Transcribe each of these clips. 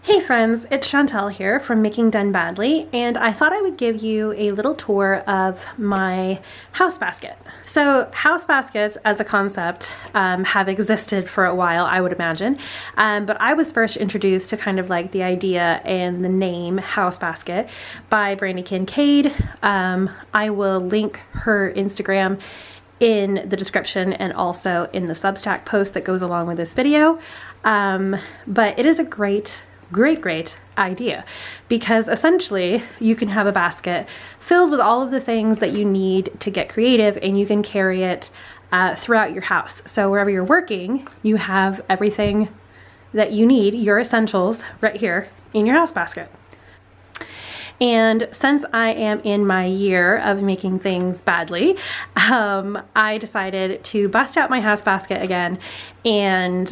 Hey friends, it's Chantal here from Making Done Badly, and I thought I would give you a little tour of my house basket. So house baskets as a concept have existed for a while, I would imagine, but I was first introduced to kind of like the idea and the name house basket by Brandy Kincaid. I will link her Instagram in the description and also in the Substack post that goes along with this video. But it is a great idea because essentially you can have a basket filled with all of the things that you need to get creative, and you can carry it throughout your house. So wherever you're working, you have everything that you need, your essentials, right here in your house basket. And since I am in my year of making things badly, I decided to bust out my house basket again and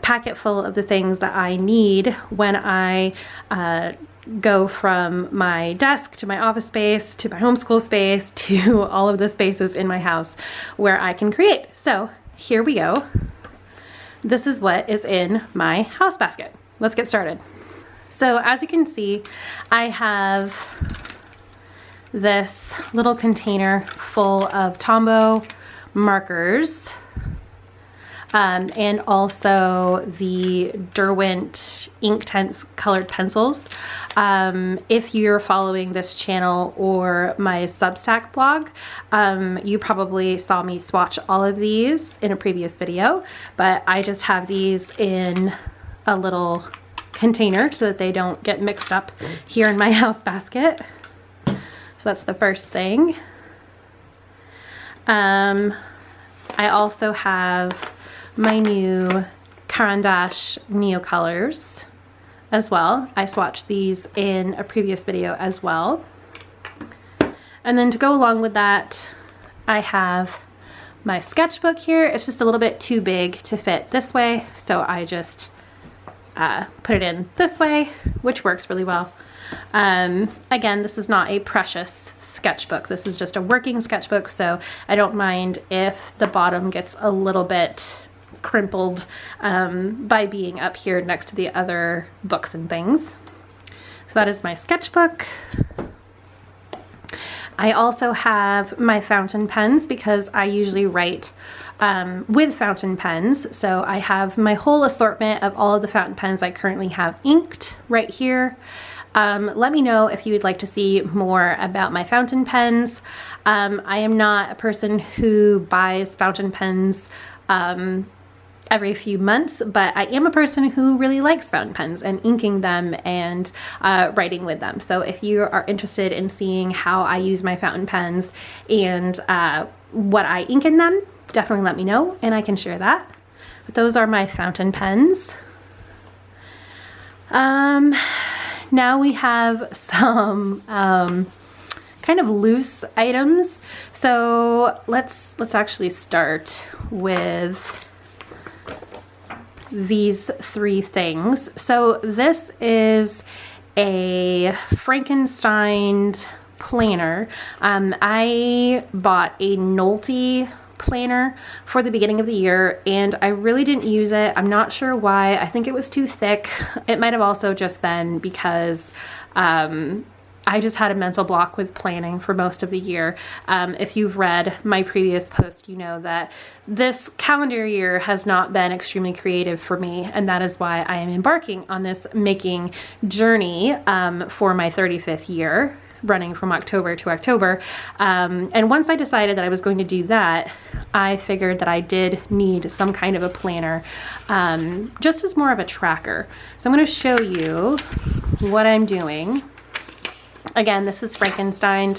pack it full of the things that I need when I go from my desk to my office space to my homeschool space to all of the spaces in my house where I can create. So here we go. This is what is in my house basket. Let's get started. So as you can see, I have this little container full of Tombow markers and also the Derwent Inktense colored pencils. If you're following this channel or my Substack blog, you probably saw me swatch all of these in a previous video, but I just have these in a little container so that they don't get mixed up here in my house basket. So that's the first thing. I also have my new Caran d'Ache Neo colors as well. I swatched these in a previous video as well. And then to go along with that, I have my sketchbook here. It's just a little bit too big to fit this way, so I just put it in this way, which works really well. Again, this is not a precious sketchbook. This is just a working sketchbook, so I don't mind if the bottom gets a little bit crimpled by being up here next to the other books and things. So that is my sketchbook. I also have my fountain pens because I usually write with fountain pens. So I have my whole assortment of all of the fountain pens I currently have inked right here. Let me know if you would like to see more about my fountain pens. I am not a person who buys fountain pens every few months, but I am a person who really likes fountain pens and inking them and writing with them. So if you are interested in seeing how I use my fountain pens and what I ink in them, definitely let me know and I can share that. But those are my fountain pens. Now we have some kind of loose items. So let's actually start with these three things. So this is a Frankenstein planner. I bought a Nolte planner for the beginning of the year and I really didn't use it. I'm not sure why. I think it was too thick. It might have also just been because I just had a mental block with planning for most of the year. If you've read my previous post, you know that this calendar year has not been extremely creative for me, and that is why I am embarking on this making journey for my 35th year, running from October to October. And once I decided that I was going to do that, I figured that I did need some kind of a planner, just as more of a tracker. So I'm going to show you what I'm doing. Again, this is Frankenstein.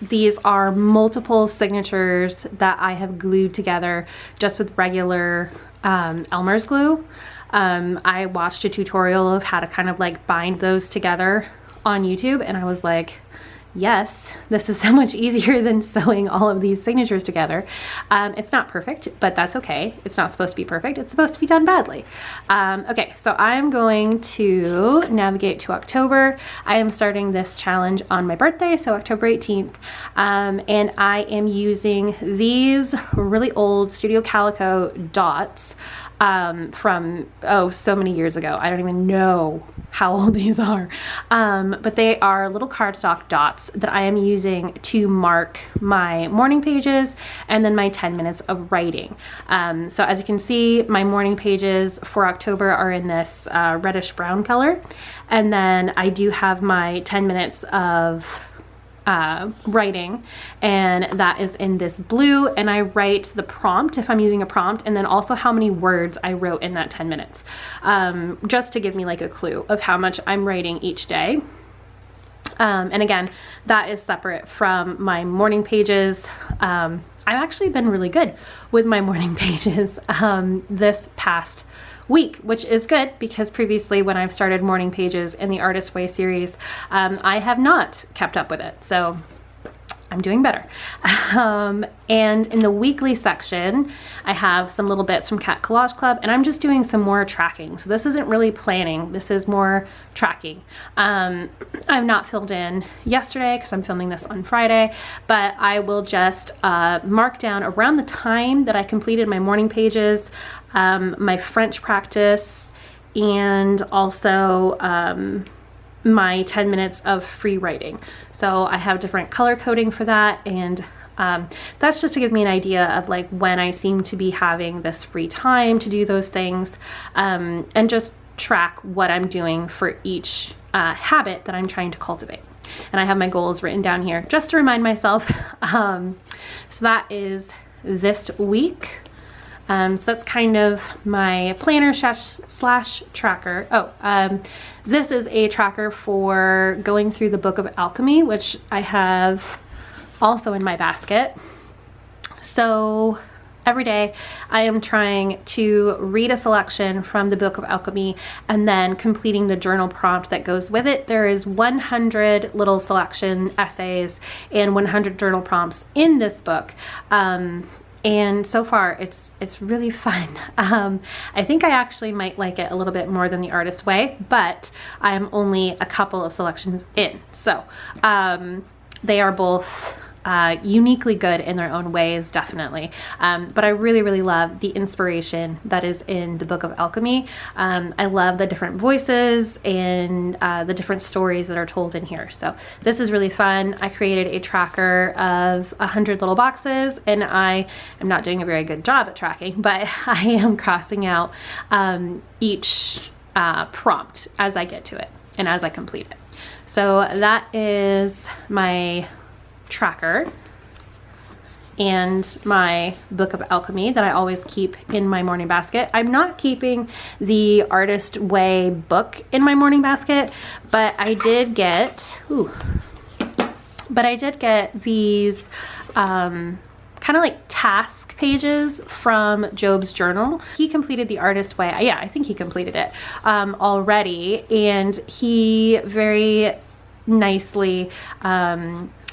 These are multiple signatures that I have glued together just with regular Elmer's glue. I watched a tutorial of how to kind of like bind those together on YouTube, and I was like, yes, this is so much easier than sewing all of these signatures together. It's not perfect, but that's okay. It's not supposed to be perfect. It's supposed to be done badly. Okay, so I'm going to navigate to October. I am starting this challenge on my birthday, so October 18th, and I am using these really old Studio Calico dots. from, oh, so many years ago. I don't even know how old these are. But they are little cardstock dots that I am using to mark my morning pages and then my 10 minutes of writing. So as you can see, my morning pages for October are in this reddish brown color. And then I do have my 10 minutes of writing, and that is in this blue, and I write the prompt if I'm using a prompt, and then also how many words I wrote in that 10 minutes, just to give me like a clue of how much I'm writing each day. And again, that is separate from my morning pages. I've actually been really good with my morning pages this past week, which is good because previously when I've started morning pages in the Artist Way series, I have not kept up with it. So I'm doing better. And in the weekly section, I have some little bits from Cat Collage Club, and I'm just doing some more tracking. So this isn't really planning. This is more tracking. I've not filled in yesterday because I'm filming this on Friday, but I will just mark down around the time that I completed my morning pages, my French practice, and also my 10 minutes of free writing. So I have different color coding for that, and that's just to give me an idea of like when I seem to be having this free time to do those things, and just track what I'm doing for each habit that I'm trying to cultivate. And I have my goals written down here just to remind myself. So that is this week. So that's kind of my planner slash tracker. This is a tracker for going through the Book of Alchemy, which I have also in my basket. So every day I am trying to read a selection from the Book of Alchemy and then completing the journal prompt that goes with it. There is 100 little selection essays and 100 journal prompts in this book. And so far, it's really fun. I think I actually might like it a little bit more than The Artist's Way, but I'm only a couple of selections in. So they are both uniquely good in their own ways, definitely. But I really, really love the inspiration that is in the Book of Alchemy. I love the different voices and the different stories that are told in here. So this is really fun. I created a tracker of 100 little boxes, and I am not doing a very good job at tracking, but I am crossing out each prompt as I get to it and as I complete it. So that is my tracker and my Book of Alchemy that I always keep in my morning basket. I'm not keeping the Artist Way book in my morning basket, but I did get these kind of like task pages from Job's journal. He completed the Artist Way. Yeah, I think he completed it already, and he very nicely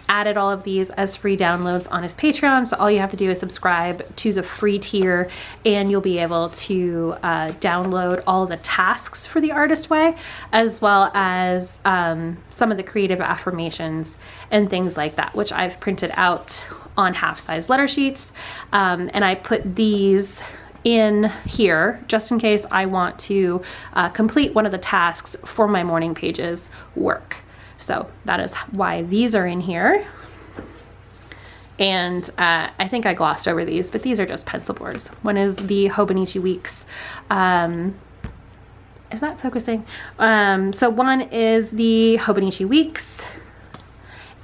added all of these as free downloads on his Patreon. So all you have to do is subscribe to the free tier, and you'll be able to download all the tasks for the Artist Way, as well as some of the creative affirmations and things like that, which I've printed out on half-size letter sheets. And I put these in here just in case I want to complete one of the tasks for my morning pages work. So that is why these are in here. And I think I glossed over these, but these are just pencil boards. One is the Hobonichi Weeks. Is that focusing? So one is the Hobonichi Weeks,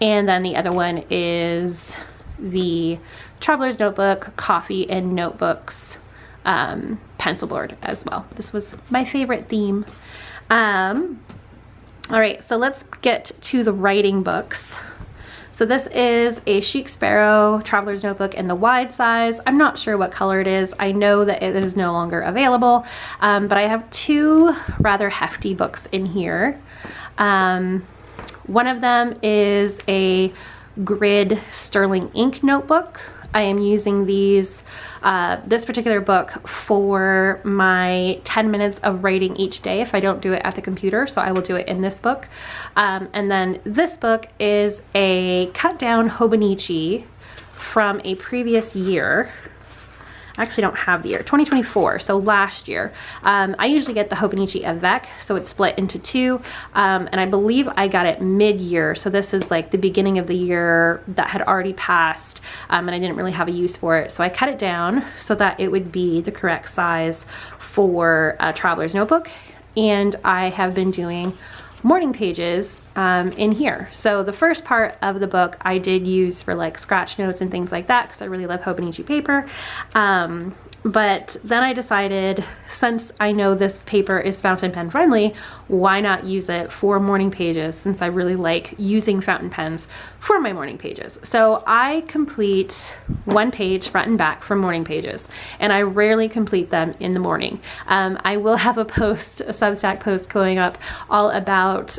and then the other one is the Traveler's Notebook, Coffee and Notebooks pencil board as well. This was my favorite theme. All right, so let's get to the writing books. So this is a Chic Sparrow Traveler's Notebook in the wide size. I'm not sure what color it is. I know that it is no longer available, but I have two rather hefty books in here. One of them is a grid sterling ink notebook. I am using this particular book for my 10 minutes of writing each day if I don't do it at the computer, so I will do it in this book. And then this book is a cut down Hobonichi from a previous year. I actually don't have the year, 2024, so last year. I usually get the Hobonichi Avec, so it's split into two, and I believe I got it mid-year, so this is like the beginning of the year that had already passed, and I didn't really have a use for it, so I cut it down so that it would be the correct size for a traveler's notebook, and I have been doing morning pages in here. So the first part of the book I did use for like scratch notes and things like that because I really love Hobonichi paper. But then I decided, since I know this paper is fountain pen friendly, why not use it for morning pages, since I really like using fountain pens for my morning pages. So I complete one page front and back for morning pages, and I rarely complete them in the morning. I will have a Substack post going up all about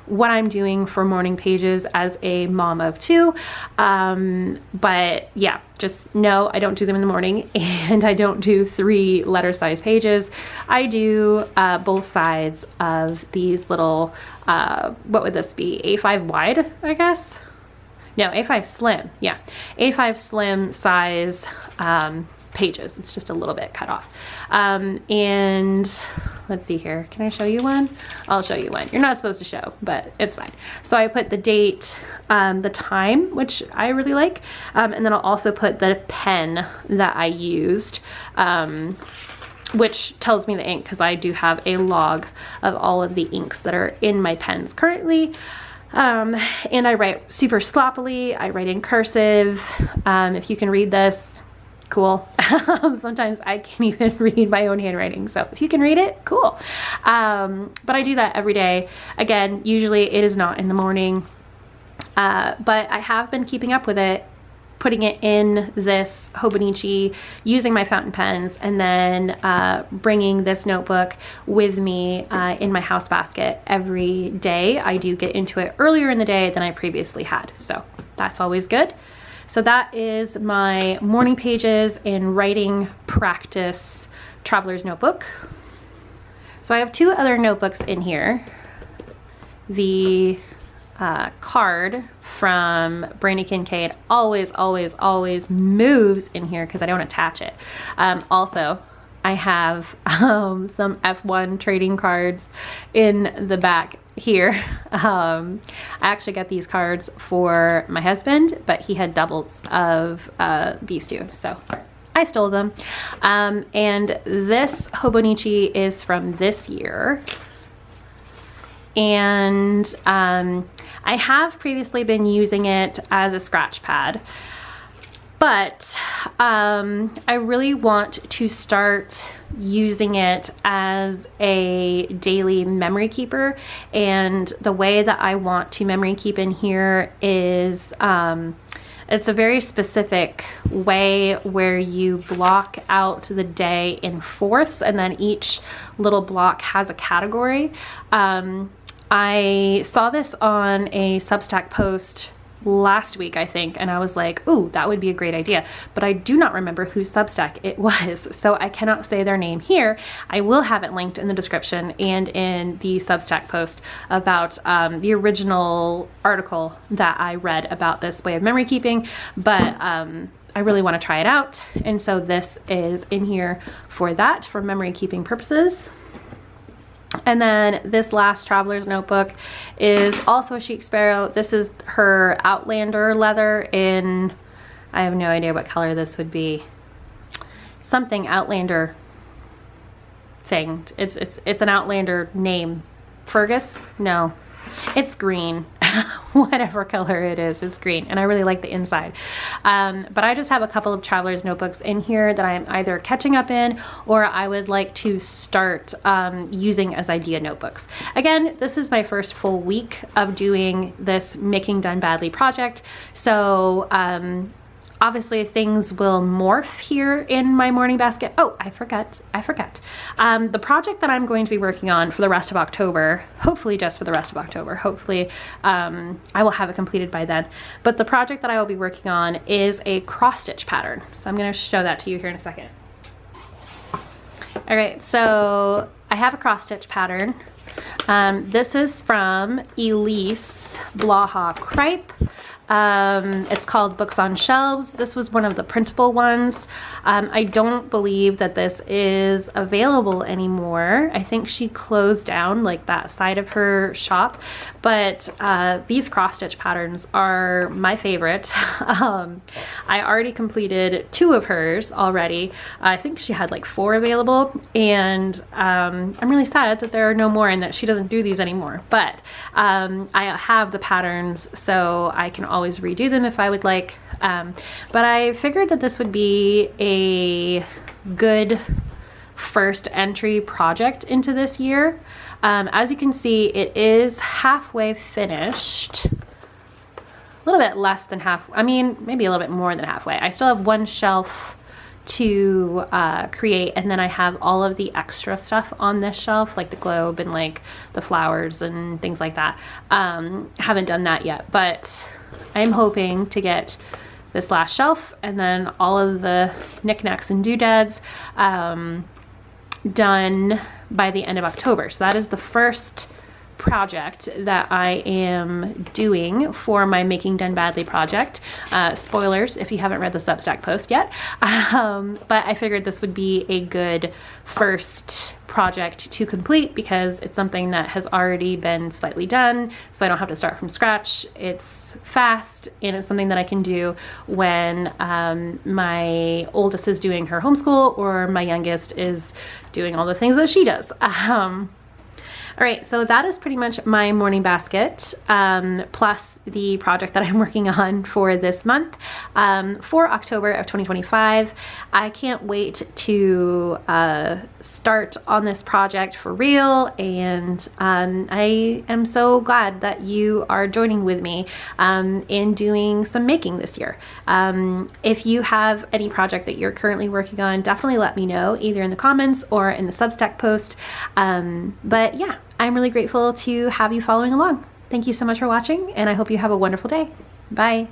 what I'm doing for morning pages as a mom of two. But yeah, just know I don't do them in the morning, and I don't do 3 letter size pages. I do both sides of these little, what would this be? A5 wide, I guess? No, A5 slim. Yeah, A5 slim size pages. It's just a little bit cut off. And let's see here. Can I show you one? I'll show you one. You're not supposed to show, but it's fine. So I put the date, the time, which I really like. And then I'll also put the pen that I used, which tells me the ink, because I do have a log of all of the inks that are in my pens currently. And I write super sloppily. I write in cursive. If you can read this, cool. Sometimes I can't even read my own handwriting. So if you can read it, cool. But I do that every day. Again, usually it is not in the morning, but I have been keeping up with it, putting it in this Hobonichi, using my fountain pens, and then bringing this notebook with me in my house basket every day. I do get into it earlier in the day than I previously had, so that's always good. So that is my morning pages and writing practice traveler's notebook. So I have 2 other notebooks in here. The card from Brandy Kincaid always moves in here because I don't attach it. Also, I have some F1 trading cards in the back here. I actually got these cards for my husband, but he had doubles of these 2, so I stole them. And this Hobonichi is from this year. And I have previously been using it as a scratch pad, but I really want to start using it as a daily memory keeper. And the way that I want to memory keep in here is it's a very specific way where you block out the day in fourths, and then each little block has a category. I saw this on a Substack post last week, I think, and I was like, ooh, that would be a great idea, but I do not remember whose Substack it was, so I cannot say their name here. I will have it linked in the description and in the Substack post about the original article that I read about this way of memory keeping, but I really want to try it out, and so this is in here for that, for memory keeping purposes. And then this last traveler's notebook is also a Chic Sparrow. This is her Outlander leather in, I have no idea what color this would be. Something Outlander thing. It's an Outlander name. Fergus? No. It's green. Whatever color it is, it's green, and I really like the inside. But I just have a couple of traveler's notebooks in here that I'm either catching up in, or I would like to start using as idea notebooks. Again, this is my first full week of doing this Making Done Badly project, so obviously things will morph here in my morning basket. Oh, I forgot. The project that I'm going to be working on for the rest of October, hopefully just for the rest of October, hopefully I will have it completed by then. But the project that I will be working on is a cross stitch pattern. So I'm going to show that to you here in a second. All right, so I have a cross stitch pattern. This is from Elise Blaha Kripe. It's called Books on Shelves. This was one of the printable ones. I don't believe that this is available anymore. I think she closed down like that side of her shop, but these cross stitch patterns are my favorite. I already completed 2 of hers already. I think she had like 4 available, and I'm really sad that there are no more and that she doesn't do these anymore, but I have the patterns, so I can always redo them if I would like. But I figured that this would be a good first entry project into this year. As you can see, it is halfway finished. A little bit less than half, I mean, maybe a little bit more than halfway. I still have 1 shelf to create, and then I have all of the extra stuff on this shelf, like the globe and like the flowers and things like that. Haven't done that yet, but I'm hoping to get this last shelf and then all of the knickknacks and doodads done by the end of October. So that is the first project that I am doing for my Making Done Badly project. Spoilers if you haven't read the Substack post yet, but I figured this would be a good first project to complete because it's something that has already been slightly done, so I don't have to start from scratch. It's fast, and it's something that I can do when my oldest is doing her homeschool or my youngest is doing all the things that she does. All right, so that is pretty much my morning basket, plus the project that I'm working on for this month, for October of 2025. I can't wait to start on this project for real, and I am so glad that you are joining with me in doing some making this year. If you have any project that you're currently working on, definitely let me know, either in the comments or in the Substack post. But yeah, I'm really grateful to have you following along. Thank you so much for watching, and I hope you have a wonderful day. Bye.